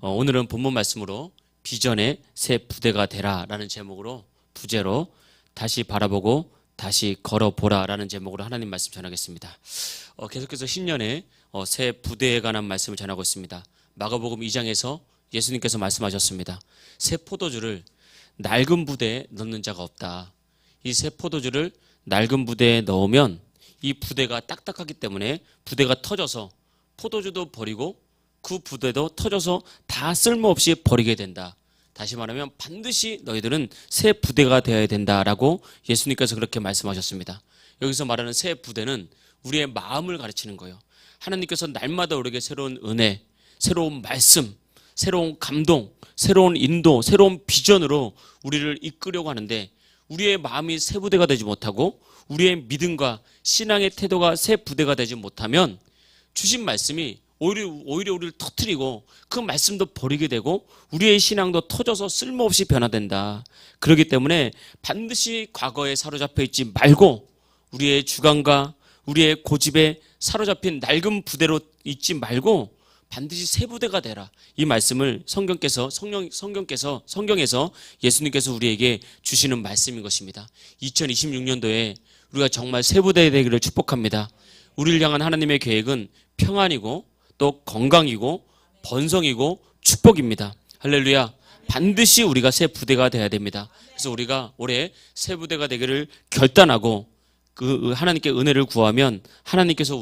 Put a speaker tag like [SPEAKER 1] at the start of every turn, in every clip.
[SPEAKER 1] 오늘은 본문 말씀으로 비전의 새 부대가 되라 라는 제목으로 부제로 다시 바라보고 다시 걸어보라 라는 제목으로 하나님 말씀 전하겠습니다. 계속해서 신년에 새 부대에 관한 말씀을 전하고 있습니다. 마가복음 2장에서 예수님께서 말씀하셨습니다. 새 포도주를 낡은 부대에 넣는 자가 없다. 이 새 포도주를 낡은 부대에 넣으면 이 부대가 딱딱하기 때문에 부대가 터져서 포도주도 버리고 그 부대도 터져서 다 쓸모없이 버리게 된다. 다시 말하면 반드시 너희들은 새 부대가 되어야 된다라고 예수님께서 그렇게 말씀하셨습니다. 여기서 말하는 새 부대는 우리의 마음을 가르치는 거예요. 하나님께서 날마다 우리에게 새로운 은혜, 새로운 말씀, 새로운 감동, 새로운 인도, 새로운 비전으로 우리를 이끌려고 하는데 우리의 마음이 새 부대가 되지 못하고 우리의 믿음과 신앙의 태도가 새 부대가 되지 못하면 주신 말씀이 오히려 우리를 터뜨리고 그 말씀도 버리게 되고 우리의 신앙도 터져서 쓸모없이 변화된다. 그렇기 때문에 반드시 과거에 사로잡혀 있지 말고 우리의 주관과 우리의 고집에 사로잡힌 낡은 부대로 있지 말고 반드시 새 부대가 되라. 이 말씀을 성경에서 예수님께서 우리에게 주시는 말씀인 것입니다. 2026년도에 우리가 정말 새 부대 되기를 축복합니다. 우리를 향한 하나님의 계획은 평안이고 또 건강이고 번성이고 축복입니다. 할렐루야. 반드시 우리가 새 부대가 되어야 됩니다. 그래서 우리가 올해 새 부대가 되기를 결단하고 그 하나님께 은혜를 구하면 하나님께서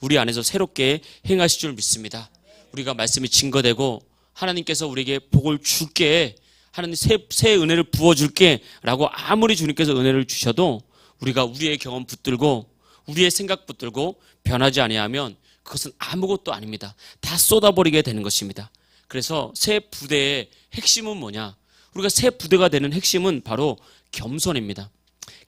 [SPEAKER 1] 우리 안에서 새롭게 행하실 줄 믿습니다. 우리가 말씀이 증거되고 하나님께서 우리에게 복을 줄게, 하나님 새 은혜를 부어줄게 라고 아무리 주님께서 은혜를 주셔도 우리가 우리의 경험 붙들고 우리의 생각 붙들고 변하지 아니하면 그것은 아무것도 아닙니다. 다 쏟아버리게 되는 것입니다. 그래서 새 부대의 핵심은 뭐냐? 우리가 새 부대가 되는 핵심은 바로 겸손입니다.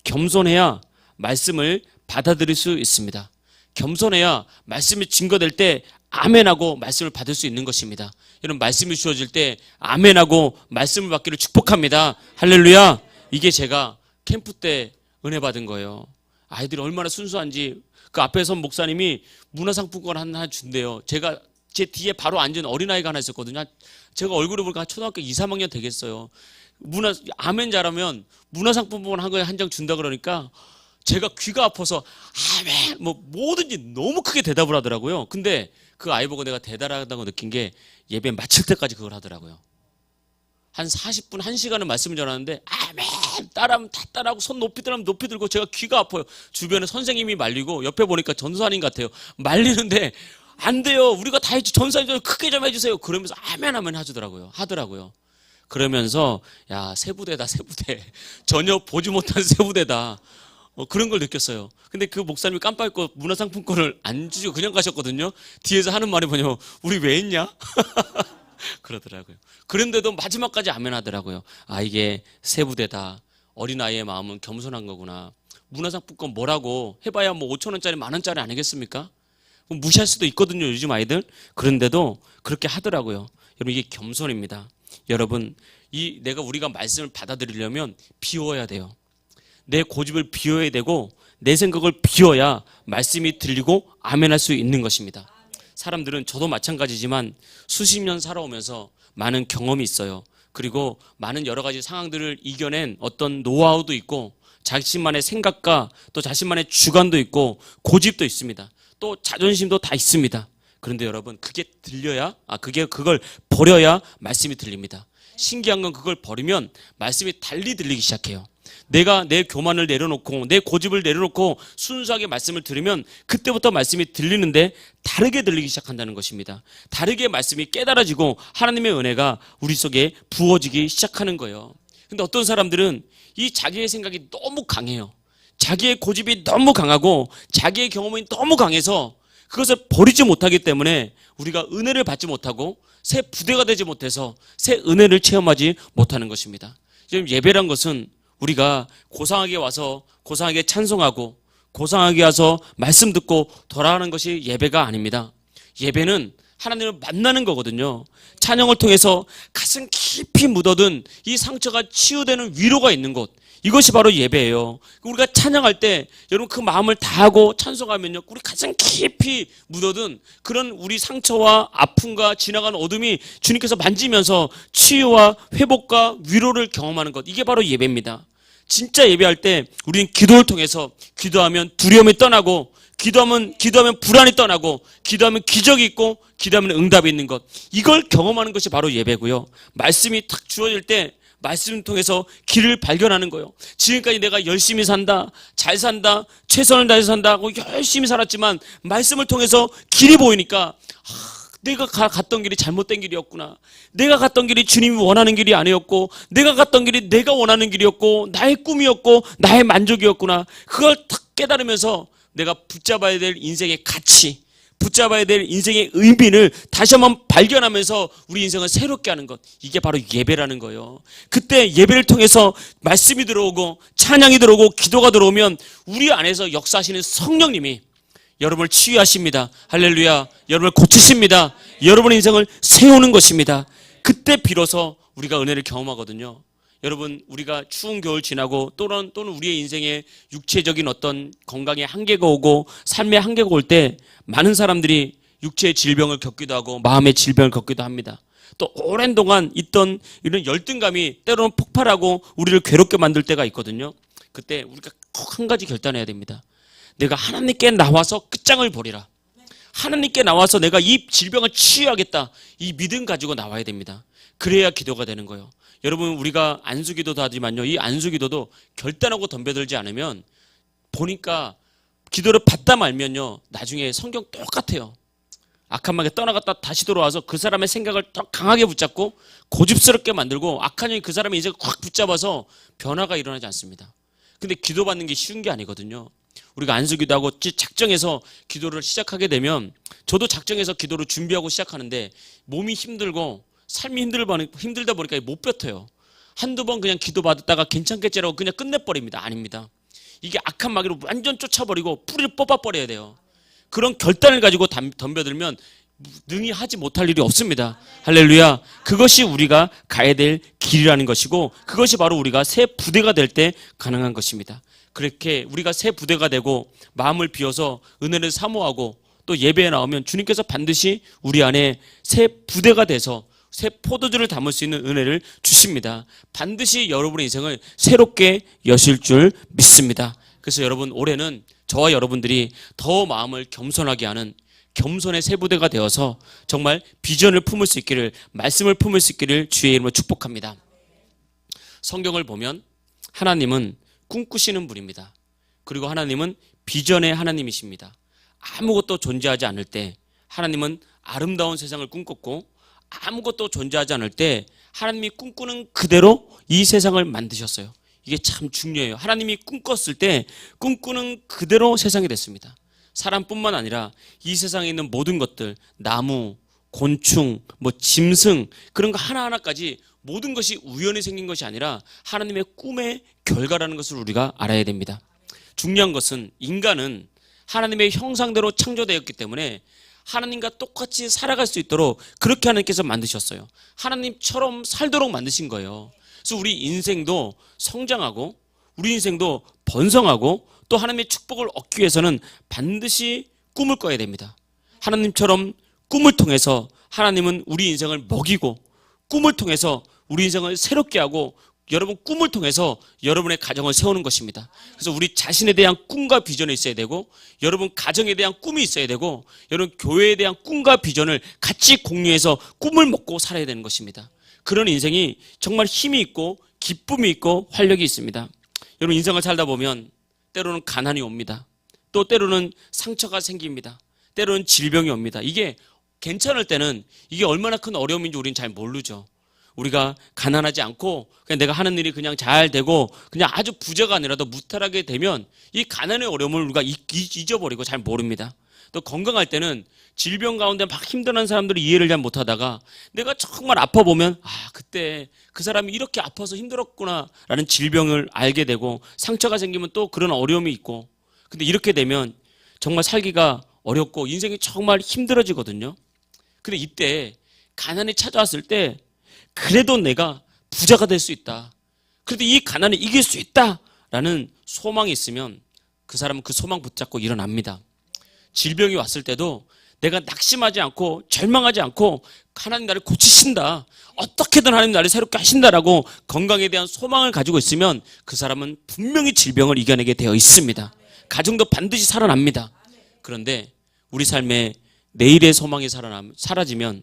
[SPEAKER 1] 겸손해야 말씀을 받아들일 수 있습니다. 겸손해야 말씀이 증거될 때 아멘하고 말씀을 받을 수 있는 것입니다. 여러분, 말씀이 주어질 때 아멘하고 말씀을 받기를 축복합니다. 할렐루야. 이게 제가 캠프 때 은혜 받은 거예요. 아이들이 얼마나 순수한지 그 앞에 선 목사님이 문화상품권 하나 준대요. 제 뒤에 바로 앉은 어린아이가 하나 있었거든요. 제가 얼굴을 보니까 초등학교 2, 3학년 되겠어요. 아멘 잘하면 문화상품권 한 장 준다 그러니까 제가 귀가 아파서 아멘 뭐든지 너무 크게 대답을 하더라고요. 근데 그 아이 보고 내가 대단하다고 느낀 게 예배 마칠 때까지 그걸 하더라고요. 한 40분, 1시간은 말씀을 전하는데 아멘 따라하면 다 따라하고 손 높이 들면 높이 들고 제가 귀가 아파요. 주변에 선생님이 말리고 옆에 보니까 전사님 같아요. 말리는데 안 돼요. 우리가 다 해주 전사님 좀 크게 좀 해주세요. 그러면서 아멘 하면 하더라고요. 그러면서 야, 새 부대다, 새 부대. 전혀 보지 못한 새 부대다. 그런 걸 느꼈어요. 근데 그 목사님이 깜빡 잊고 문화상품권을 안 주시고 그냥 가셨거든요. 뒤에서 하는 말이 뭐냐면 우리 왜 했냐? 그러더라고요. 그런데도 마지막까지 아멘 하더라고요. 아, 이게 새 부대다. 어린아이의 마음은 겸손한 거구나. 문화상품권 뭐라고 해봐야 뭐 5,000원짜리 10,000원짜리 아니겠습니까? 무시할 수도 있거든요, 요즘 아이들. 그런데도 그렇게 하더라고요. 여러분, 이게 겸손입니다. 여러분, 우리가 말씀을 받아들이려면 비워야 돼요. 내 고집을 비워야 되고 내 생각을 비워야 말씀이 들리고 아멘할 수 있는 것입니다. 사람들은 저도 마찬가지지만 수십 년 살아오면서 많은 경험이 있어요. 그리고 많은 여러 가지 상황들을 이겨낸 어떤 노하우도 있고 자신만의 생각과 또 자신만의 주관도 있고 고집도 있습니다. 또 자존심도 다 있습니다. 그런데 여러분, 그걸 버려야 말씀이 들립니다. 신기한 건 그걸 버리면 말씀이 달리 들리기 시작해요. 내가 내 교만을 내려놓고 내 고집을 내려놓고 순수하게 말씀을 들으면 그때부터 말씀이 들리는데 다르게 들리기 시작한다는 것입니다. 다르게 말씀이 깨달아지고 하나님의 은혜가 우리 속에 부어지기 시작하는 거예요. 근데 어떤 사람들은 이 자기의 생각이 너무 강해요. 자기의 고집이 너무 강하고 자기의 경험이 너무 강해서 그것을 버리지 못하기 때문에 우리가 은혜를 받지 못하고 새 부대가 되지 못해서 새 은혜를 체험하지 못하는 것입니다. 지금 예배란 것은 우리가 고상하게 와서 고상하게 찬송하고 고상하게 와서 말씀 듣고 돌아가는 것이 예배가 아닙니다. 예배는 하나님을 만나는 거거든요. 찬양을 통해서 가슴 깊이 묻어둔 이 상처가 치유되는 위로가 있는 곳, 이것이 바로 예배예요. 우리가 찬양할 때 여러분 그 마음을 다하고 찬송하면요, 우리 가장 깊이 묻어둔 그런 우리 상처와 아픔과 지나간 어둠이 주님께서 만지면서 치유와 회복과 위로를 경험하는 것, 이게 바로 예배입니다. 진짜 예배할 때 우리는 기도를 통해서 기도하면 두려움이 떠나고, 기도하면 불안이 떠나고, 기도하면 기적이 있고, 기도하면 응답이 있는 것, 이걸 경험하는 것이 바로 예배고요. 말씀이 탁 주어질 때 말씀을 통해서 길을 발견하는 거예요. 지금까지 내가 열심히 산다, 잘 산다, 최선을 다해서 산다 하고 열심히 살았지만 말씀을 통해서 길이 보이니까 내가 갔던 길이 잘못된 길이었구나. 내가 갔던 길이 주님이 원하는 길이 아니었고, 내가 갔던 길이 내가 원하는 길이었고, 나의 꿈이었고, 나의 만족이었구나. 그걸 탁 깨달으면서 내가 붙잡아야 될 인생의 가치, 붙잡아야 될 인생의 의미를 다시 한번 발견하면서 우리 인생을 새롭게 하는 것, 이게 바로 예배라는 거예요. 그때 예배를 통해서 말씀이 들어오고 찬양이 들어오고 기도가 들어오면 우리 안에서 역사하시는 성령님이 여러분을 치유하십니다. 할렐루야. 여러분을 고치십니다. 여러분의 인생을 세우는 것입니다. 그때 비로소 우리가 은혜를 경험하거든요. 여러분, 우리가 추운 겨울 지나고 또는 우리의 인생에 육체적인 어떤 건강의 한계가 오고 삶의 한계가 올 때 많은 사람들이 육체의 질병을 겪기도 하고 마음의 질병을 겪기도 합니다. 또 오랜 동안 있던 이런 열등감이 때로는 폭발하고 우리를 괴롭게 만들 때가 있거든요. 그때 우리가 꼭 한 가지 결단해야 됩니다. 내가 하나님께 나와서 끝장을 보리라. 하나님께 나와서 내가 이 질병을 치유하겠다. 이 믿음 가지고 나와야 됩니다. 그래야 기도가 되는 거예요. 여러분, 우리가 안수기도도 하지만요, 이 안수기도도 결단하고 덤벼들지 않으면 보니까 기도를 받다 말면요, 나중에 성경 똑같아요. 악한 마귀 떠나갔다 다시 돌아와서 그 사람의 생각을 더 강하게 붙잡고 고집스럽게 만들고 악한 영이 그 사람의 인생을 확 붙잡아서 변화가 일어나지 않습니다. 근데 기도받는 게 쉬운 게 아니거든요. 우리가 안수기도하고 작정해서 기도를 시작하게 되면, 저도 작정해서 기도를 준비하고 시작하는데 몸이 힘들고 삶이 힘들다 보니까 못 뱉어요. 한두 번 그냥 기도받았다가 괜찮겠지라고 그냥 끝내버립니다. 아닙니다. 이게 악한 마귀로 완전 쫓아버리고 뿌리를 뽑아버려야 돼요. 그런 결단을 가지고 덤벼들면 능히 하지 못할 일이 없습니다. 할렐루야. 그것이 우리가 가야 될 길이라는 것이고, 그것이 바로 우리가 새 부대가 될 때 가능한 것입니다. 그렇게 우리가 새 부대가 되고 마음을 비워서 은혜를 사모하고 또 예배에 나오면 주님께서 반드시 우리 안에 새 부대가 돼서 새 포도주를 담을 수 있는 은혜를 주십니다. 반드시 여러분의 인생을 새롭게 여실 줄 믿습니다. 그래서 여러분, 올해는 저와 여러분들이 더 마음을 겸손하게 하는 겸손의 새 부대가 되어서 정말 비전을 품을 수 있기를, 말씀을 품을 수 있기를 주의 이름으로 축복합니다. 성경을 보면 하나님은 꿈꾸시는 분입니다. 그리고 하나님은 비전의 하나님이십니다. 아무것도 존재하지 않을 때 하나님은 아름다운 세상을 꿈꿨고, 아무것도 존재하지 않을 때 하나님이 꿈꾸는 그대로 이 세상을 만드셨어요. 이게 참 중요해요. 하나님이 꿈꿨을 때 꿈꾸는 그대로 세상이 됐습니다. 사람뿐만 아니라 이 세상에 있는 모든 것들, 나무, 곤충, 짐승, 그런 거 하나하나까지 모든 것이 우연히 생긴 것이 아니라 하나님의 꿈의 결과라는 것을 우리가 알아야 됩니다. 중요한 것은 인간은 하나님의 형상대로 창조되었기 때문에 하나님과 똑같이 살아갈 수 있도록 그렇게 하나님께서 만드셨어요. 하나님처럼 살도록 만드신 거예요. 그래서 우리 인생도 성장하고 우리 인생도 번성하고 또 하나님의 축복을 얻기 위해서는 반드시 꿈을 꿔야 됩니다. 하나님처럼 꿈을 통해서 하나님은 우리 인생을 먹이고, 꿈을 통해서 우리 인생을 새롭게 하고, 여러분 꿈을 통해서 여러분의 가정을 세우는 것입니다. 그래서 우리 자신에 대한 꿈과 비전이 있어야 되고, 여러분 가정에 대한 꿈이 있어야 되고, 여러분 교회에 대한 꿈과 비전을 같이 공유해서 꿈을 먹고 살아야 되는 것입니다. 그런 인생이 정말 힘이 있고 기쁨이 있고 활력이 있습니다. 여러분, 인생을 살다 보면 때로는 가난이 옵니다. 또 때로는 상처가 생깁니다. 때로는 질병이 옵니다. 이게 괜찮을 때는 이게 얼마나 큰 어려움인지 우리는 잘 모르죠. 우리가 가난하지 않고 그냥 내가 하는 일이 그냥 잘 되고 그냥 아주 부자가 아니라도 무탈하게 되면 이 가난의 어려움을 우리가 잊어버리고 잘 모릅니다. 또 건강할 때는 질병 가운데 막 힘들어하는 사람들이 이해를 잘 못하다가 내가 정말 아파 보면 그때 그 사람이 이렇게 아파서 힘들었구나 라는 질병을 알게 되고, 상처가 생기면 또 그런 어려움이 있고, 근데 이렇게 되면 정말 살기가 어렵고 인생이 정말 힘들어지거든요. 근데 이때 가난이 찾아왔을 때 그래도 내가 부자가 될 수 있다. 그래도 이 가난을 이길 수 있다라는 소망이 있으면 그 사람은 그 소망 붙잡고 일어납니다. 질병이 왔을 때도 내가 낙심하지 않고 절망하지 않고 하나님 나를 고치신다, 어떻게든 하나님 나를 새롭게 하신다라고 건강에 대한 소망을 가지고 있으면 그 사람은 분명히 질병을 이겨내게 되어 있습니다. 가정도 반드시 살아납니다. 그런데 우리 삶에 내일의 소망이 사라지면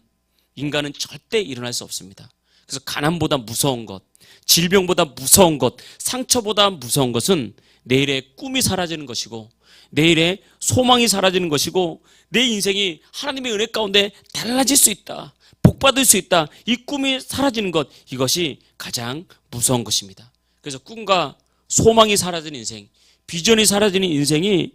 [SPEAKER 1] 인간은 절대 일어날 수 없습니다. 그래서 가난보다 무서운 것, 질병보다 무서운 것, 상처보다 무서운 것은 내일의 꿈이 사라지는 것이고 내일의 소망이 사라지는 것이고 내 인생이 하나님의 은혜 가운데 달라질 수 있다, 복받을 수 있다, 이 꿈이 사라지는 것, 이것이 가장 무서운 것입니다. 그래서 꿈과 소망이 사라지는 인생, 비전이 사라지는 인생이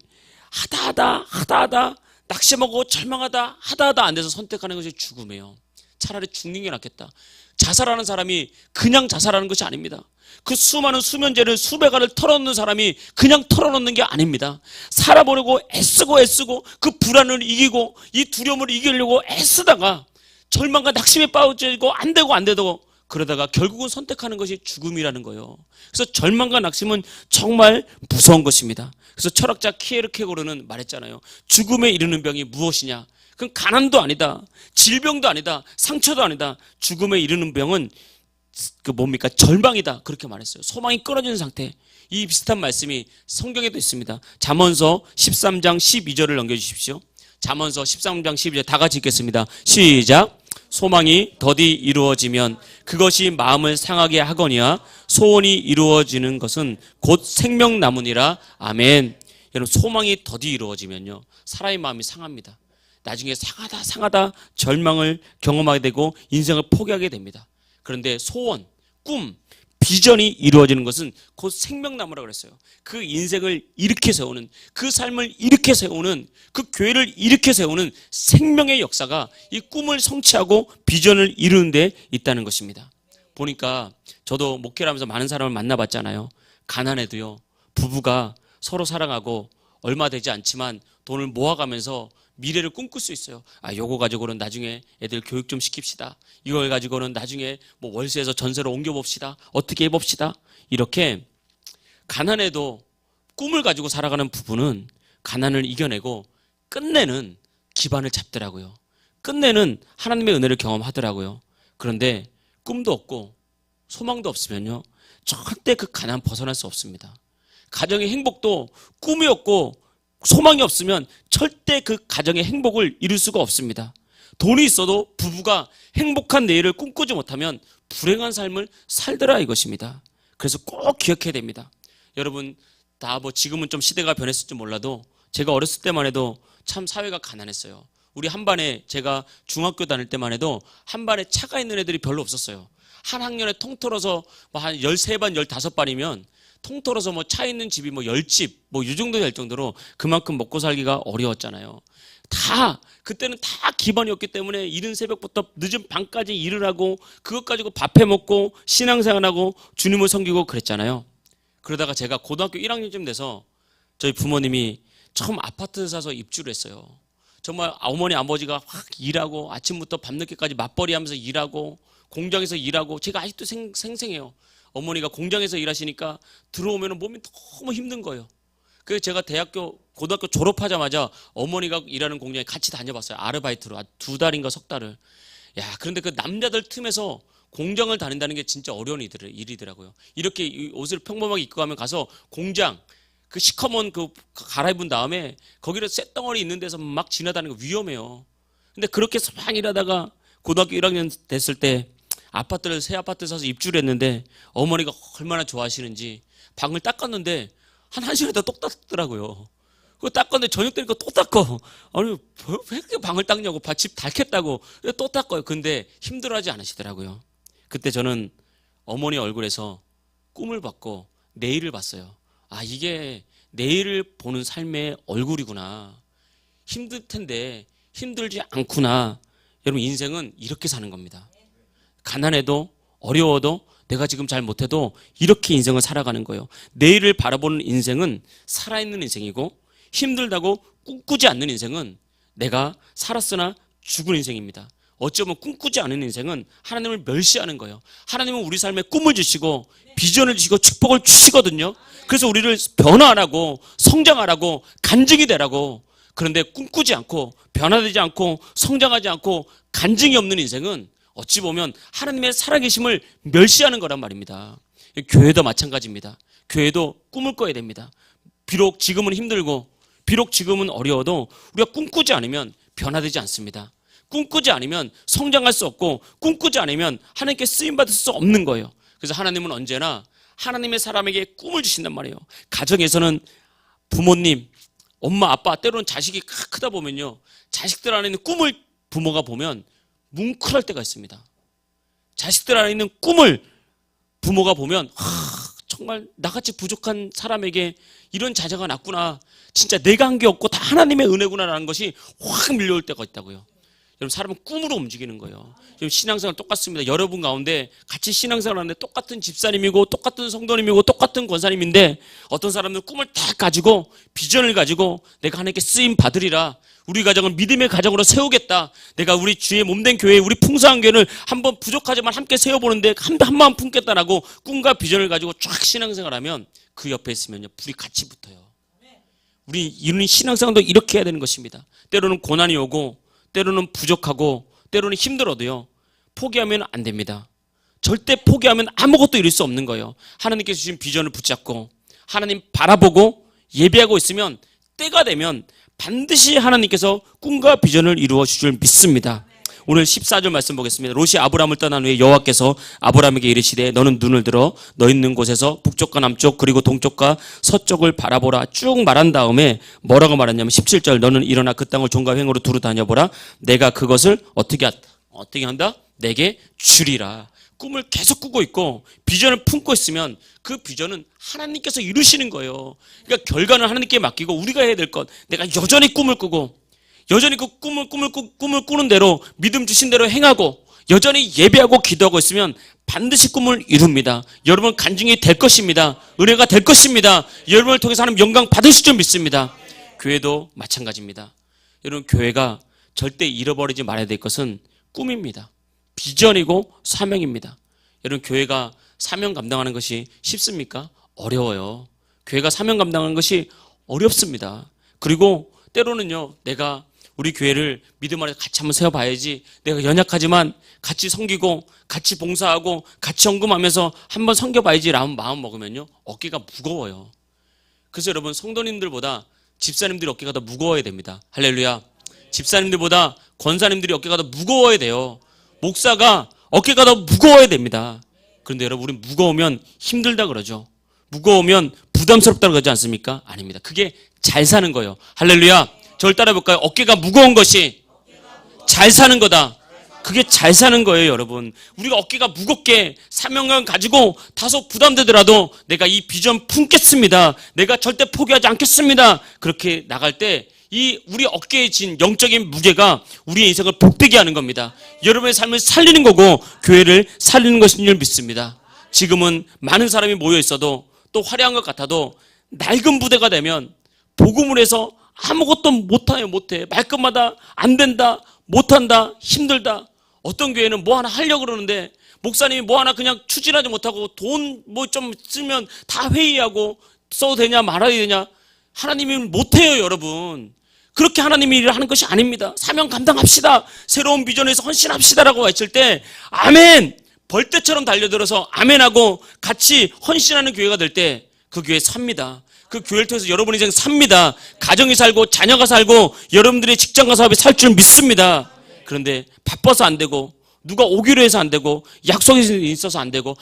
[SPEAKER 1] 하다 낙심하고 절망하다 하다 안 돼서 선택하는 것이 죽음이에요. 차라리 죽는 게 낫겠다. 자살하는 사람이 그냥 자살하는 것이 아닙니다. 그 수많은 수면제를 수백 알을 털어놓는 사람이 그냥 털어놓는 게 아닙니다. 살아보려고 애쓰고 그 불안을 이기고 이 두려움을 이기려고 애쓰다가 절망과 낙심에 빠지고 안 되고 그러다가 결국은 선택하는 것이 죽음이라는 거예요. 그래서 절망과 낙심은 정말 무서운 것입니다. 그래서 철학자 키에르케고르는 말했잖아요. 죽음에 이르는 병이 무엇이냐? 그건 가난도 아니다, 질병도 아니다, 상처도 아니다. 죽음에 이르는 병은 절망이다, 그렇게 말했어요. 소망이 끊어지는 상태. 이 비슷한 말씀이 성경에도 있습니다. 잠언서 13장 12절을 넘겨주십시오. 잠언서 13장 12절 다 같이 읽겠습니다. 시작. 소망이 더디 이루어지면 그것이 마음을 상하게 하거니와 소원이 이루어지는 것은 곧 생명나무니라. 아멘. 여러분, 소망이 더디 이루어지면요, 사람의 마음이 상합니다. 나중에 상하다 절망을 경험하게 되고 인생을 포기하게 됩니다. 그런데 소원, 꿈, 비전이 이루어지는 것은 곧 생명나무라고 그랬어요. 그 인생을 일으켜 세우는, 그 삶을 일으켜 세우는, 그 교회를 일으켜 세우는 생명의 역사가 이 꿈을 성취하고 비전을 이루는 데 있다는 것입니다. 보니까 저도 목회를 하면서 많은 사람을 만나봤잖아요. 가난해도요, 부부가 서로 사랑하고 얼마 되지 않지만 돈을 모아가면서 미래를 꿈꿀 수 있어요. 요거 가지고는 나중에 애들 교육 좀 시킵시다. 이걸 가지고는 나중에 월세에서 전세로 옮겨봅시다. 어떻게 해봅시다. 이렇게 가난해도 꿈을 가지고 살아가는 부부는 가난을 이겨내고 끝내는 기반을 잡더라고요. 끝내는 하나님의 은혜를 경험하더라고요. 그런데 꿈도 없고 소망도 없으면요, 절대 그 가난 벗어날 수 없습니다. 가정의 행복도 꿈이 없고 소망이 없으면 절대 그 가정의 행복을 이룰 수가 없습니다. 돈이 있어도 부부가 행복한 내일을 꿈꾸지 못하면 불행한 삶을 살더라, 이것입니다. 그래서 꼭 기억해야 됩니다. 여러분, 다 지금은 좀 시대가 변했을지 몰라도 제가 어렸을 때만 해도 참 사회가 가난했어요. 우리 한반에, 제가 중학교 다닐 때만 해도 한반에 차가 있는 애들이 별로 없었어요. 한 학년에 통틀어서 한 13반, 15반이면 통틀어서 차 있는 집이 10집, 이 정도 될 정도로 그만큼 먹고 살기가 어려웠잖아요. 그때는 다 기반이었기 때문에 이른 새벽부터 늦은 밤까지 일을 하고 그것 가지고 밥해 먹고 신앙생활하고 주님을 섬기고 그랬잖아요. 그러다가 제가 고등학교 1학년쯤 돼서 저희 부모님이 처음 아파트를 사서 입주를 했어요. 정말 어머니 아버지가 확 일하고 아침부터 밤늦게까지 맞벌이 하면서 일하고 공장에서 일하고, 제가 아직도 생생해요. 어머니가 공장에서 일하시니까 들어오면 몸이 너무 힘든 거예요. 그래서 제가 고등학교 졸업하자마자 어머니가 일하는 공장에 같이 다녀봤어요. 아르바이트로 2달인가 석 달을. 그런데 그 남자들 틈에서 공장을 다닌다는 게 진짜 어려운 일이더라고요. 이렇게 옷을 평범하게 입고 가서 공장, 그 시커먼 갈아입은 다음에 거기를 쇳덩어리 있는 데서 막 지나다니는 거 위험해요. 근데 그렇게 막 일하다가 고등학교 1학년 됐을 때 새 아파트를 사서 입주를 했는데 어머니가 얼마나 좋아하시는지 방을 닦았는데 한 1시간 있다 똑 닦더라고요. 그거 닦았는데 저녁 되니까 또 닦어. 아니, 왜 이렇게 방을 닦냐고, 집 닳겠다고 또 닦아요. 근데 힘들어하지 않으시더라고요. 그때 저는 어머니 얼굴에서 꿈을 봤고 내일을 봤어요. 이게 내일을 보는 삶의 얼굴이구나. 힘들 텐데 힘들지 않구나. 여러분, 인생은 이렇게 사는 겁니다. 가난해도 어려워도 내가 지금 잘 못해도 이렇게 인생을 살아가는 거예요. 내일을 바라보는 인생은 살아있는 인생이고, 힘들다고 꿈꾸지 않는 인생은 내가 살았으나 죽은 인생입니다. 어쩌면 꿈꾸지 않은 인생은 하나님을 멸시하는 거예요. 하나님은 우리 삶에 꿈을 주시고 비전을 주시고 축복을 주시거든요. 그래서 우리를 변화하라고, 성장하라고, 간증이 되라고. 그런데 꿈꾸지 않고 변화되지 않고 성장하지 않고 간증이 없는 인생은 어찌 보면 하나님의 살아계심을 멸시하는 거란 말입니다. 교회도 마찬가지입니다. 교회도 꿈을 꿔야 됩니다. 비록 지금은 힘들고 비록 지금은 어려워도 우리가 꿈꾸지 않으면 변화되지 않습니다. 꿈꾸지 않으면 성장할 수 없고 꿈꾸지 않으면 하나님께 쓰임받을 수 없는 거예요. 그래서 하나님은 언제나 하나님의 사람에게 꿈을 주신단 말이에요. 가정에서는 부모님, 엄마, 아빠, 때로는 자식이 크다 보면요, 자식들 안에 있는 꿈을 부모가 보면 뭉클할 때가 있습니다. 자식들 안에 있는 꿈을 부모가 보면 정말 나같이 부족한 사람에게 이런 자녀가 났구나, 진짜 내가 한 게 없고 다 하나님의 은혜구나라는 것이 확 밀려올 때가 있다고요. 여러분, 사람은 꿈으로 움직이는 거예요. 지금 신앙생활 똑같습니다. 여러분 가운데 같이 신앙생활 하는데 똑같은 집사님이고 똑같은 성도님이고 똑같은 권사님인데 어떤 사람은 꿈을 딱 가지고 비전을 가지고 내가 하나님께 쓰임 받으리라, 우리 가정을 믿음의 가정으로 세우겠다, 내가 우리 주의 몸된 교회, 우리 풍성한 교회를 한번 부족하지만 함께 세워보는데 한 마음 품겠다라고 꿈과 비전을 가지고 쫙 신앙생활하면 그 옆에 있으면요, 불이 같이 붙어요. 우리 이런 신앙생활도 이렇게 해야 되는 것입니다. 때로는 고난이 오고 때로는 부족하고 때로는 힘들어도요, 포기하면 안 됩니다. 절대 포기하면 아무것도 이룰 수 없는 거예요. 하나님께서 주신 비전을 붙잡고 하나님 바라보고 예배하고 있으면 때가 되면 반드시 하나님께서 꿈과 비전을 이루어 주실 줄 믿습니다. 오늘 14절 말씀 보겠습니다. 롯이 아브람을 떠난 후에 여호와께서 아브람에게 이르시되 너는 눈을 들어 너 있는 곳에서 북쪽과 남쪽 그리고 동쪽과 서쪽을 바라보라 쭉 말한 다음에 뭐라고 말했냐면 17절, 너는 일어나 그 땅을 종과 횡으로 두루 다녀보라, 내가 그것을 어떻게 한다? 내게 주리라. 꿈을 계속 꾸고 있고 비전을 품고 있으면 그 비전은 하나님께서 이루시는 거예요. 그러니까 결과는 하나님께 맡기고 우리가 해야 될 것, 내가 여전히 꿈을 꾸고 여전히 그 꿈을 꾸는 대로 믿음 주신 대로 행하고 여전히 예배하고 기도하고 있으면 반드시 꿈을 이룹니다. 여러분 간증이 될 것입니다. 은혜가 될 것입니다. 여러분을 통해서 하나님 영광 받으실 줄 믿습니다. 교회도 마찬가지입니다. 여러분, 교회가 절대 잃어버리지 말아야 될 것은 꿈입니다. 비전이고 사명입니다. 여러분, 교회가 사명 감당하는 것이 쉽습니까? 어려워요. 교회가 사명 감당하는 것이 어렵습니다. 그리고 때로는요, 내가 우리 교회를 믿음 안에 같이 한번 세워봐야지, 내가 연약하지만 같이 섬기고 같이 봉사하고 같이 헌금하면서 한번 섬겨봐야지 라는 마음 먹으면요, 어깨가 무거워요. 그래서 여러분, 성도님들보다 집사님들이 어깨가 더 무거워야 됩니다. 할렐루야. 집사님들보다 권사님들이 어깨가 더 무거워야 돼요. 목사가 어깨가 더 무거워야 됩니다. 그런데 여러분, 우린 무거우면 힘들다 그러죠. 무거우면 부담스럽다 그러지 않습니까? 아닙니다. 그게 잘 사는 거예요. 할렐루야. 저를 따라 볼까요? 어깨가 무거운 것이 잘 사는 거다. 그게 잘 사는 거예요, 여러분. 우리가 어깨가 무겁게 사명감 가지고 다소 부담되더라도 내가 이 비전 품겠습니다, 내가 절대 포기하지 않겠습니다, 그렇게 나갈 때 이 우리 어깨에 진 영적인 무게가 우리의 인생을 복되게 하는 겁니다. 여러분의 삶을 살리는 거고 교회를 살리는 것인 줄 믿습니다. 지금은 많은 사람이 모여 있어도 또 화려한 것 같아도 낡은 부대가 되면 복음을 해서 아무것도 못해. 말끝마다 안 된다, 못한다, 힘들다. 어떤 교회는 뭐 하나 하려고 그러는데 목사님이 뭐 하나 그냥 추진하지 못하고 돈 뭐 좀 쓰면 다 회의하고 써도 되냐 말아야 되냐. 하나님이 못해요, 여러분. 그렇게 하나님이 일을 하는 것이 아닙니다. 사명 감당합시다, 새로운 비전에서 헌신합시다라고 외칠 때 아멘! 벌떼처럼 달려들어서 아멘하고 같이 헌신하는 교회가 될 때 그 교회 삽니다. 그 교회를 통해서 여러분 인생 삽니다. 가정이 살고 자녀가 살고 여러분들의 직장과 사업이 살 줄 믿습니다. 그런데 바빠서 안 되고 누가 오기로 해서 안 되고 약속이 있어서 안 되고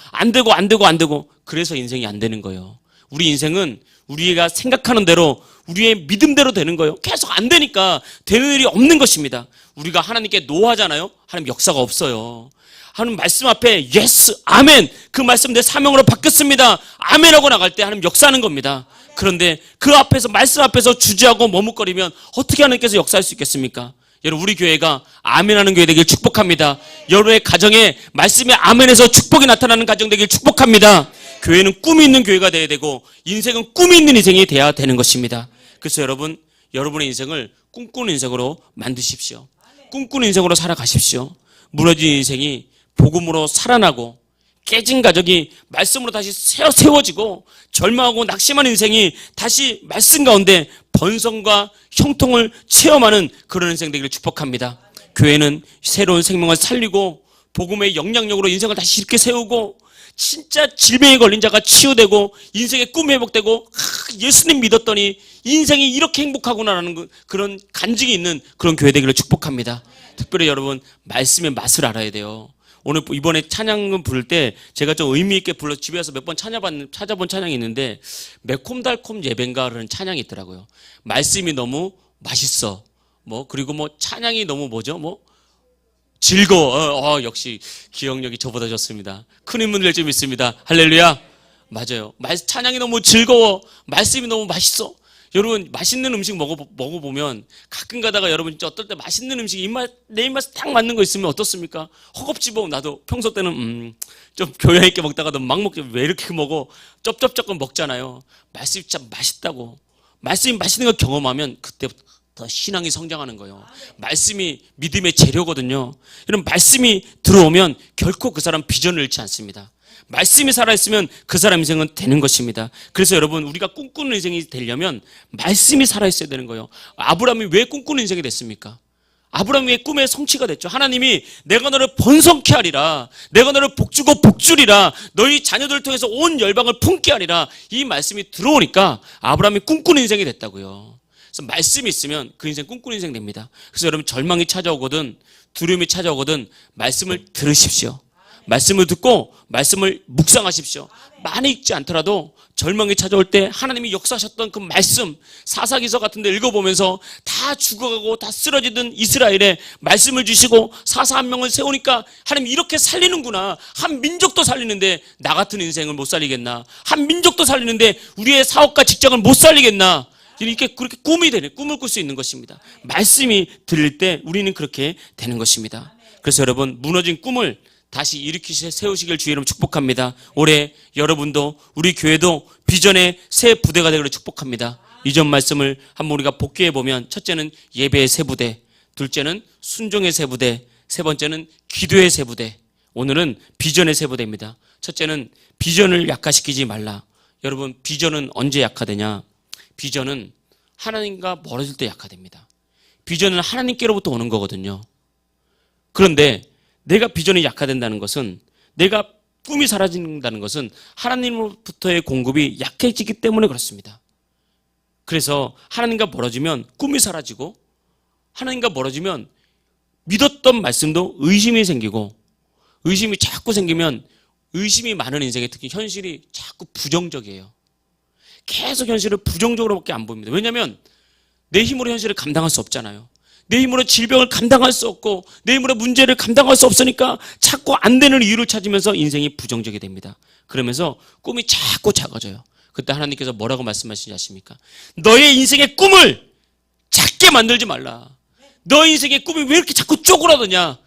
[SPEAKER 1] 그래서 인생이 안 되는 거예요. 우리 인생은 우리가 생각하는 대로 우리의 믿음대로 되는 거예요. 계속 안 되니까 되는 일이 없는 것입니다. 우리가 하나님께 노하잖아요. 하나님 역사가 없어요. 하나님 말씀 앞에 예스, 아멘, 그 말씀 내 사명으로 바뀌었습니다, 아멘하고 나갈 때 하나님 역사하는 겁니다. 그런데 그 앞에서 말씀 앞에서 주저하고 머뭇거리면 어떻게 하나님께서 역사할 수 있겠습니까? 여러분, 우리 교회가 아멘하는 교회 되길 축복합니다. 여러분의 가정에 말씀의 아멘에서 축복이 나타나는 가정 되길 축복합니다. 교회는 꿈이 있는 교회가 되어야 되고 인생은 꿈이 있는 인생이 되어야 되는 것입니다. 그래서 여러분, 여러분의 인생을 꿈꾸는 인생으로 만드십시오. 꿈꾸는 인생으로 살아가십시오. 무너진 인생이 복음으로 살아나고 깨진 가족이 말씀으로 다시 세워지고 절망하고 낙심한 인생이 다시 말씀 가운데 번성과 형통을 체험하는 그런 인생 되기를 축복합니다. 교회는 새로운 생명을 살리고 복음의 영향력으로 인생을 다시 이렇게 세우고 진짜 질병에 걸린 자가 치유되고 인생의 꿈이 회복되고 예수님 믿었더니 인생이 이렇게 행복하구나라는 그런 간증이 있는 그런 교회 되기를 축복합니다. 특별히 여러분 말씀의 맛을 알아야 돼요. 오늘 이번에 찬양을 부를 때 제가 좀 의미 있게 불러 집에서 몇 번 찾아본 찬양이 있는데 매콤달콤 예배인가라는 찬양이 있더라고요. 말씀이 너무 맛있어. 그리고 찬양이 너무 즐거워. 역시 기억력이 저보다 좋습니다. 큰 힘을 낼 줄 믿습니다. 할렐루야. 맞아요. 찬양이 너무 즐거워. 말씀이 너무 맛있어. 여러분 맛있는 음식 먹어보면 가끔 가다가 여러분 진짜 어떨 때 맛있는 음식이 내 입맛에 딱 맞는 거 있으면 어떻습니까? 허겁지겁 나도 평소 때는 좀 교양 있게 먹다가도 막 먹지 왜 이렇게 먹어? 쩝쩝쩝 먹잖아요. 말씀이 진짜 맛있다고. 말씀이 맛있는 걸 경험하면 그때부터 더 신앙이 성장하는 거예요. 말씀이 믿음의 재료거든요. 이런 말씀이 들어오면 결코 그 사람 비전을 잃지 않습니다. 말씀이 살아있으면 그 사람 인생은 되는 것입니다. 그래서 여러분 우리가 꿈꾸는 인생이 되려면 말씀이 살아있어야 되는 거예요. 아브라함이 왜 꿈꾸는 인생이 됐습니까? 아브라함이 왜 꿈의 성취가 됐죠? 하나님이 내가 너를 번성케 하리라, 내가 너를 복주고 복주리라, 너희 자녀들을 통해서 온 열방을 품게 하리라, 이 말씀이 들어오니까 아브라함이 꿈꾸는 인생이 됐다고요. 그래서 말씀이 있으면 그 인생 꿈꾸는 인생 됩니다. 그래서 여러분 절망이 찾아오거든 두려움이 찾아오거든 말씀을 들으십시오. 말씀을 듣고 말씀을 묵상하십시오. 많이 읽지 않더라도 절망이 찾아올 때 하나님이 역사하셨던 그 말씀, 사사기서 같은 데 읽어보면서 다 죽어가고 다 쓰러지던 이스라엘에 말씀을 주시고 사사 한 명을 세우니까 하나님 이렇게 살리는구나. 한 민족도 살리는데 나 같은 인생을 못 살리겠나. 한 민족도 살리는데 우리의 사업과 직장을 못 살리겠나. 이렇게 그렇게 꿈을 꿀 수 있는 것입니다. 말씀이 들릴 때 우리는 그렇게 되는 것입니다. 그래서 여러분 무너진 꿈을 다시 일으키시 세우시길 주의 이름으로 축복합니다. 올해 여러분도 우리 교회도 비전의 새 부대가 되기를 축복합니다. 이전 말씀을 한번 우리가 복귀해 보면 첫째는 예배의 새 부대, 둘째는 순종의 새 부대, 세 번째는 기도의 새 부대, 오늘은 비전의 새 부대입니다. 첫째는 비전을 약화시키지 말라. 여러분 비전은 언제 약화되냐? 비전은 하나님과 멀어질 때 약화됩니다. 비전은 하나님께로부터 오는 거거든요. 그런데 내가 비전이 약화된다는 것은, 내가 꿈이 사라진다는 것은 하나님으로부터의 공급이 약해지기 때문에 그렇습니다. 그래서 하나님과 멀어지면 꿈이 사라지고, 하나님과 멀어지면 믿었던 말씀도 의심이 생기고, 의심이 자꾸 생기면 의심이 많은 인생에 특히 현실이 자꾸 부정적이에요. 계속 현실을 부정적으로밖에 안 보입니다. 왜냐하면 내 힘으로 현실을 감당할 수 없잖아요. 내 힘으로 질병을 감당할 수 없고 내 힘으로 문제를 감당할 수 없으니까 자꾸 안 되는 이유를 찾으면서 인생이 부정적이 됩니다. 그러면서 꿈이 자꾸 작아져요. 그때 하나님께서 뭐라고 말씀하시지 아십니까? 너의 인생의 꿈을 작게 만들지 말라. 너의 인생의 꿈이 왜 이렇게 자꾸 쪼그라드냐?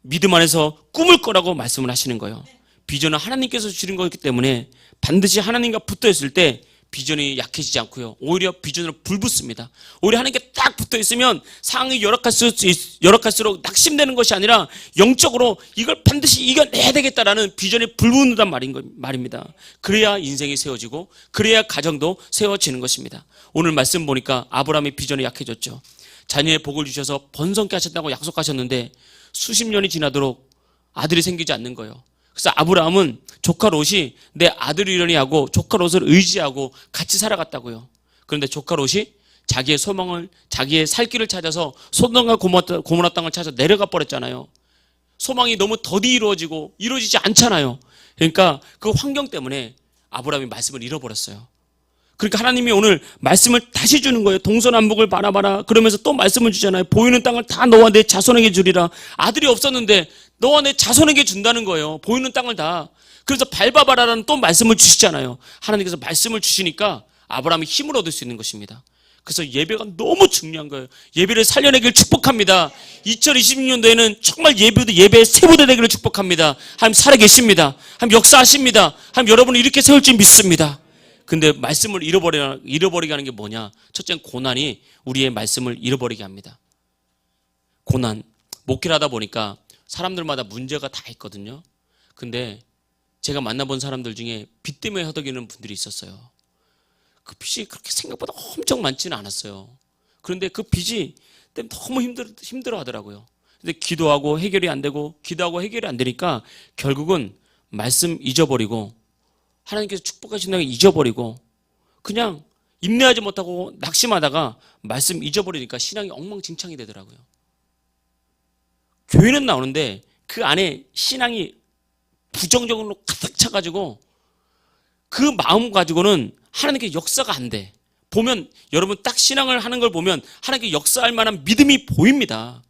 [SPEAKER 1] 믿음 안에서 꿈을 꾸라고 말씀을 하시는 거예요. 비전은 하나님께서 주시는 거기 때문에 반드시 하나님과 붙어 있을 때 비전이 약해지지 않고요. 오히려 비전으로 불붙습니다. 오히려 하나님께 딱 붙어 있으면 상황이 열악할수록 낙심되는 것이 아니라 영적으로 이걸 반드시 이겨내야 되겠다라는 비전이 불붙는단 말입니다. 그래야 인생이 세워지고 그래야 가정도 세워지는 것입니다. 오늘 말씀 보니까 아브라함의 비전이 약해졌죠. 자녀의 복을 주셔서 번성케 하셨다고 약속하셨는데 수십 년이 지나도록 아들이 생기지 않는 거예요. 그래서 아브라함은 조카 롯이 내 아들이려니 하고 조카 롯을 의지하고 같이 살아갔다고요. 그런데 조카 롯이 자기의 소망을, 자기의 살 길을 찾아서 소돔과 고모라 땅을 찾아서 내려가 버렸잖아요. 소망이 너무 더디 이루어지지 않잖아요. 그러니까 그 환경 때문에 아브라함이 말씀을 잃어버렸어요. 그러니까 하나님이 오늘 말씀을 다시 주는 거예요. 동서남북을 바라봐라. 그러면서 또 말씀을 주잖아요. 보이는 땅을 다 너와 내 자손에게 주리라. 아들이 없었는데 너와 내 자손에게 준다는 거예요. 보이는 땅을 다. 그래서 밟아봐라라는 또 말씀을 주시잖아요. 하나님께서 말씀을 주시니까 아브라함이 힘을 얻을 수 있는 것입니다. 그래서 예배가 너무 중요한 거예요. 예배를 살려내길 축복합니다. 2026년도에는 정말 예배의 세부대 되기를 축복합니다. 하나님 살아계십니다. 하나님 역사하십니다. 하나님 여러분을 이렇게 세울 줄 믿습니다. 근데 말씀을 잃어버리게 하는 게 뭐냐? 첫째는 고난이 우리의 말씀을 잃어버리게 합니다. 고난. 목회를 하다 보니까 사람들마다 문제가 다 있거든요. 근데 제가 만나본 사람들 중에 빚 때문에 허덕이는 분들이 있었어요. 그 빚이 그렇게 생각보다 엄청 많지는 않았어요. 그런데 그 빚이 때문에 너무 힘들어 하더라고요. 근데 기도하고 해결이 안 되고 기도하고 해결이 안 되니까 결국은 말씀 잊어버리고 하나님께서 축복하신다는 걸 잊어버리고 그냥 인내하지 못하고 낙심하다가 말씀 잊어버리니까 신앙이 엉망진창이 되더라고요. 교회는 나오는데 그 안에 신앙이 부정적으로 가득 차가지고 그 마음 가지고는 하나님께 역사가 안 돼. 보면 여러분 딱 신앙을 하는 걸 보면 하나님께 역사할 만한 믿음이 보입니다.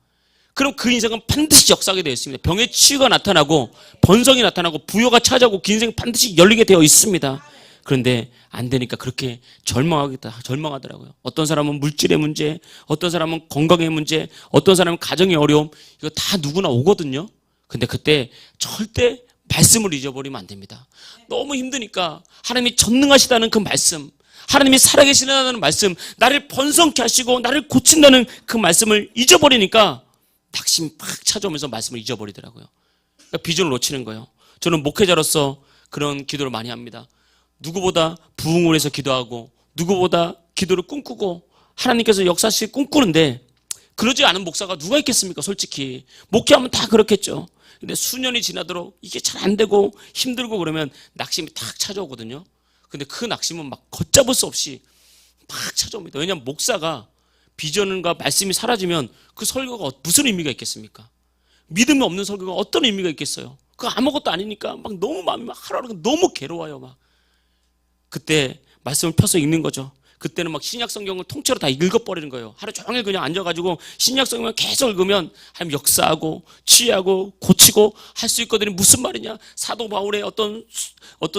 [SPEAKER 1] 그럼 그 인생은 반드시 역사하게 되어 있습니다. 병의 치유가 나타나고 번성이 나타나고 부여가 찾아오고 그 인생은 반드시 열리게 되어 있습니다. 그런데 안 되니까 그렇게 절망하더라고요. 어떤 사람은 물질의 문제, 어떤 사람은 건강의 문제, 어떤 사람은 가정의 어려움, 이거 다 누구나 오거든요. 근데 그때 절대 말씀을 잊어버리면 안 됩니다. 너무 힘드니까 하나님이 전능하시다는 그 말씀, 하나님이 살아계시다는 말씀, 나를 번성케 하시고 나를 고친다는 그 말씀을 잊어버리니까 낙심이 팍 찾아오면서 말씀을 잊어버리더라고요. 그러니까 비전을 놓치는 거예요. 저는 목회자로서 그런 기도를 많이 합니다. 누구보다 부흥을 해서 기도하고 누구보다 기도를 꿈꾸고 하나님께서 역사실 꿈꾸는데 그러지 않은 목사가 누가 있겠습니까? 솔직히 목회하면 다 그렇겠죠. 근데 수년이 지나도록 이게 잘 안 되고 힘들고 그러면 낙심이 탁 찾아오거든요. 근데 그 낙심은 막 걷잡을 수 없이 막 찾아옵니다. 왜냐하면 목사가 비전과 말씀이 사라지면 그 설교가 무슨 의미가 있겠습니까? 믿음이 없는 설교가 어떤 의미가 있겠어요? 그거 아무것도 아니니까 막 너무 마음이 막 하루하루 너무 괴로워요. 막 그때 말씀을 펴서 읽는 거죠. 그때는 막 신약 성경을 통째로 다 읽어버리는 거예요. 하루 종일 그냥 앉아가지고 신약 성경을 계속 읽으면 하나님 역사하고 치유하고 고치고 할 수 있거든요. 무슨 말이냐? 사도 바울의 어떤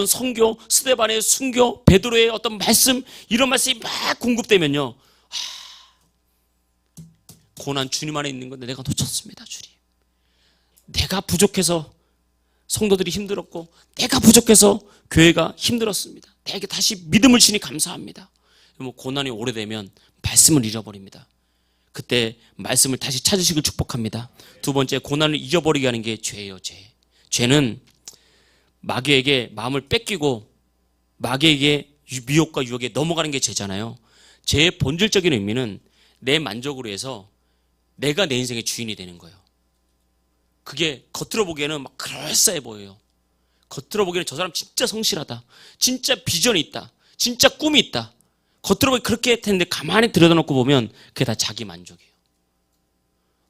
[SPEAKER 1] 선교, 스데반의 순교, 베드로의 어떤 말씀, 이런 말씀이 막 공급되면요. 고난 주님 안에 있는 건데 내가 놓쳤습니다, 주님. 내가 부족해서 성도들이 힘들었고 내가 부족해서 교회가 힘들었습니다. 내게 다시 믿음을 주니 감사합니다. 고난이 오래되면 말씀을 잃어버립니다. 그때 말씀을 다시 찾으시길 축복합니다. 두 번째, 고난을 잊어버리게 하는 게 죄예요. 죄는 마귀에게 마음을 뺏기고 마귀에게 미혹과 유혹에 넘어가는 게 죄잖아요. 죄의 본질적인 의미는 내 만족으로 해서 내가 내 인생의 주인이 되는 거예요. 그게 겉으로 보기에는 막 그럴싸해 보여요. 겉으로 보기에는 저 사람 진짜 성실하다, 진짜 비전이 있다, 진짜 꿈이 있다. 겉으로 보기 그렇게 했는데 가만히 들여다놓고 보면 그게 다 자기 만족이에요.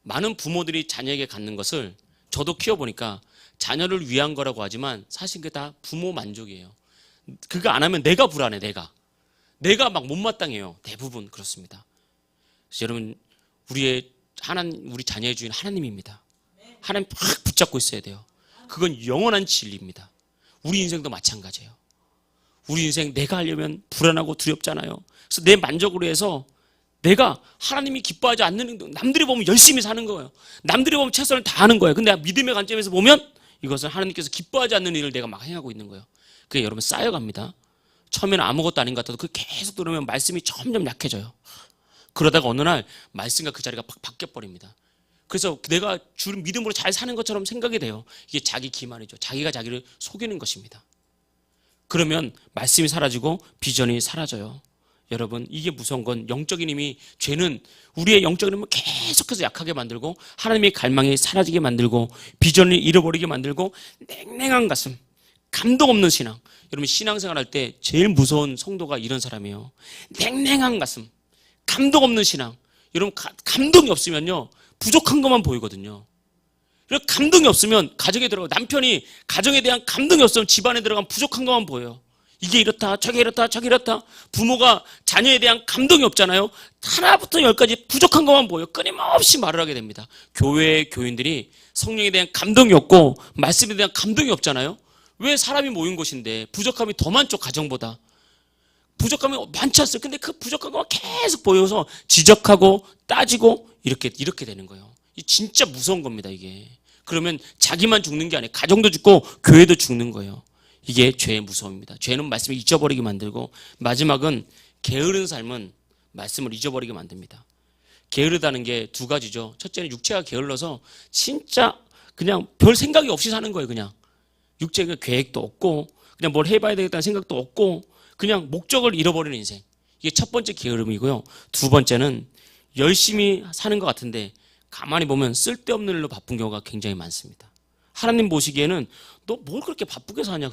[SPEAKER 1] 많은 부모들이 자녀에게 갖는 것을 저도 키워보니까 자녀를 위한 거라고 하지만 사실 그게 다 부모 만족이에요. 그거 안 하면 내가 불안해. 내가 막 못마땅해요. 대부분 그렇습니다. 그래서 여러분, 우리 자녀의 주인 하나님입니다. 하나님 팍 붙잡고 있어야 돼요. 그건 영원한 진리입니다. 우리 인생도 마찬가지예요. 우리 인생 내가 하려면 불안하고 두렵잖아요. 그래서 내 만족으로 해서 내가 하나님이 기뻐하지 않는 행동, 남들이 보면 열심히 사는 거예요. 남들이 보면 최선을 다하는 거예요. 근데 믿음의 관점에서 보면 이것은 하나님께서 기뻐하지 않는 일을 내가 막 행하고 있는 거예요. 그게 여러분 쌓여갑니다. 처음에는 아무것도 아닌 것 같아도 그 계속 들으면 말씀이 점점 약해져요. 그러다가 어느 날 말씀과 그 자리가 팍 바뀌어버립니다. 그래서 내가 주를 믿음으로 잘 사는 것처럼 생각이 돼요. 이게 자기 기만이죠. 자기가 자기를 속이는 것입니다. 그러면 말씀이 사라지고 비전이 사라져요. 여러분, 이게 무서운 건 영적인 힘이, 죄는 우리의 영적인 힘을 계속해서 약하게 만들고 하나님의 갈망이 사라지게 만들고 비전을 잃어버리게 만들고 냉랭한 가슴, 감동 없는 신앙. 여러분, 신앙생활 할 때 제일 무서운 성도가 이런 사람이에요. 냉랭한 가슴, 감동 없는 신앙. 여러분, 감동이 없으면요 부족한 것만 보이거든요. 감동이 없으면 가정에 들어가, 남편이 가정에 대한 감동이 없으면 집안에 들어가면 부족한 것만 보여요. 이게 이렇다, 저게 이렇다, 저게 이렇다. 부모가 자녀에 대한 감동이 없잖아요. 하나부터 열까지 부족한 것만 보여요. 끊임없이 말을 하게 됩니다. 교회의 교인들이 성령에 대한 감동이 없고 말씀에 대한 감동이 없잖아요. 왜? 사람이 모인 곳인데 부족함이 더 많죠, 가정보다. 부족함이 많지 않어요. 근데 그 부족한 것만 계속 보여서 지적하고 따지고 이렇게 되는 거예요. 이 진짜 무서운 겁니다, 이게. 그러면 자기만 죽는 게 아니에요. 가정도 죽고 교회도 죽는 거예요. 이게 죄의 무서움입니다. 죄는 말씀을 잊어버리게 만들고, 마지막은 게으른 삶은 말씀을 잊어버리게 만듭니다. 게으르다는 게 두 가지죠. 첫째는 육체가 게을러서 진짜 그냥 별 생각이 없이 사는 거예요. 그냥 육체의 계획도 없고 그냥 뭘 해봐야 되겠다는 생각도 없고 그냥 목적을 잃어버리는 인생. 이게 첫 번째 게으름이고요. 두 번째는 열심히 사는 것 같은데 가만히 보면 쓸데없는 일로 바쁜 경우가 굉장히 많습니다. 하나님 보시기에는 너 뭘 그렇게 바쁘게 사냐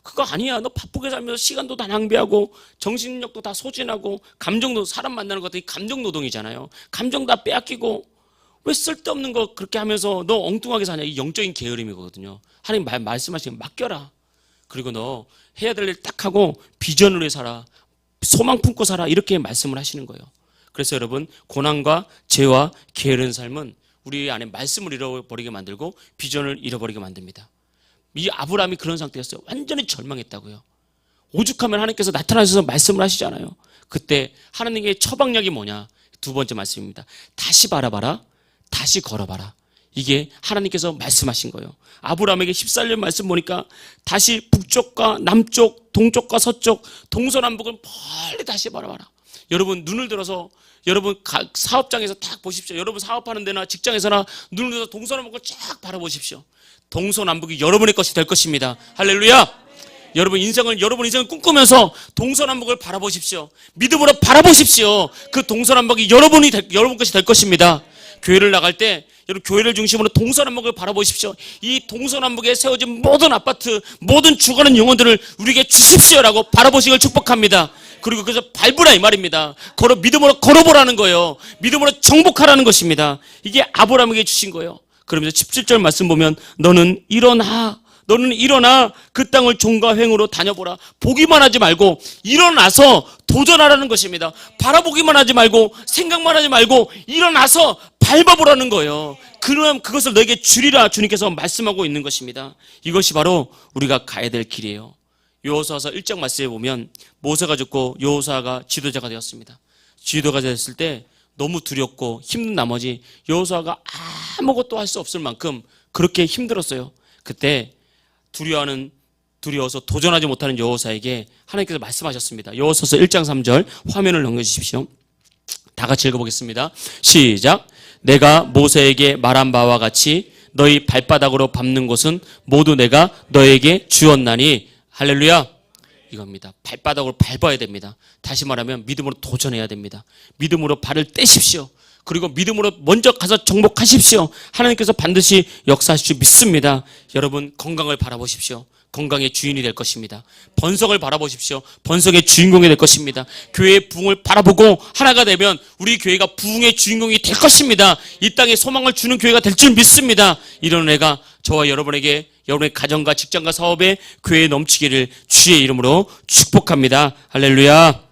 [SPEAKER 1] 그거 아니야. 너 바쁘게 살면서 시간도 다 낭비하고 정신력도 다 소진하고 감정도 사람 만나는 것도 감정노동이잖아요. 감정 다 빼앗기고 왜 쓸데없는 거 그렇게 하면서 너 엉뚱하게 사냐. 이 영적인 게으름이거든요. 하나님 말씀하시면 맡겨라. 그리고 너 해야 될 일 딱 하고 비전을 위해 살아. 소망 품고 살아. 이렇게 말씀을 하시는 거예요. 그래서 여러분 고난과 죄와 게으른 삶은 우리 안에 말씀을 잃어버리게 만들고 비전을 잃어버리게 만듭니다. 이 아브라함이 그런 상태였어요. 완전히 절망했다고요. 오죽하면 하나님께서 나타나셔서 말씀을 하시잖아요. 그때 하나님의 처방약이 뭐냐? 두 번째 말씀입니다. 다시 바라봐라. 다시 걸어봐라. 이게 하나님께서 말씀하신 거예요. 아브라함에게 14년 말씀 보니까 다시 북쪽과 남쪽, 동쪽과 서쪽, 동서남북을 멀리 다시 바라봐라. 여러분 눈을 들어서 여러분 사업장에서 딱 보십시오. 여러분 사업하는 데나 직장에서나 눈을 들어서 동서남북을 쫙 바라보십시오. 동서남북이 여러분의 것이 될 것입니다. 할렐루야. 여러분 인생을 꿈꾸면서 동서남북을 바라보십시오. 믿음으로 바라보십시오. 그 동서남북이 여러분 것이 될 것입니다. 교회를 나갈 때 여러분 교회를 중심으로 동서남북을 바라보십시오. 이 동서남북에 세워진 모든 아파트, 모든 죽어가는 영혼들을 우리에게 주십시오라고 바라보시길 축복합니다. 그리고 그래서 밟으라 이 말입니다. 믿음으로 걸어보라는 거예요. 믿음으로 정복하라는 것입니다. 이게 아브라함에게 주신 거예요. 그러면서 17절 말씀 보면 너는 일어나 그 땅을 종과 횡으로 다녀보라. 보기만 하지 말고 일어나서 도전하라는 것입니다. 바라보기만 하지 말고 생각만 하지 말고 일어나서 밟아보라는 거예요. 그럼 그것을 너에게 주리라 주님께서 말씀하고 있는 것입니다. 이것이 바로 우리가 가야 될 길이에요. 여호수아서 1장 말씀에 보면 모세가 죽고 여호수아가 지도자가 되었습니다. 지도자가 됐을 때 너무 두렵고 힘든 나머지 여호수아가 아무것도 할 수 없을 만큼 그렇게 힘들었어요. 그때 두려워서 도전하지 못하는 여호수아에게 하나님께서 말씀하셨습니다. 여호수아서 1장 3절 화면을 넘겨주십시오. 다 같이 읽어보겠습니다. 시작. 내가 모세에게 말한 바와 같이 너희 발바닥으로 밟는 곳은 모두 내가 너에게 주었나니. 할렐루야. 이겁니다. 발바닥으로 밟아야 됩니다. 다시 말하면 믿음으로 도전해야 됩니다. 믿음으로 발을 떼십시오. 그리고 믿음으로 먼저 가서 정복하십시오. 하나님께서 반드시 역사하실 줄 믿습니다. 여러분 건강을 바라보십시오. 건강의 주인이 될 것입니다. 번성을 바라보십시오. 번성의 주인공이 될 것입니다. 교회의 부흥을 바라보고 하나가 되면 우리 교회가 부흥의 주인공이 될 것입니다. 이 땅에 소망을 주는 교회가 될 줄 믿습니다. 이런 은혜가 저와 여러분에게 여러분의 가정과 직장과 사업에 교회에 넘치기를 주의 이름으로 축복합니다. 할렐루야.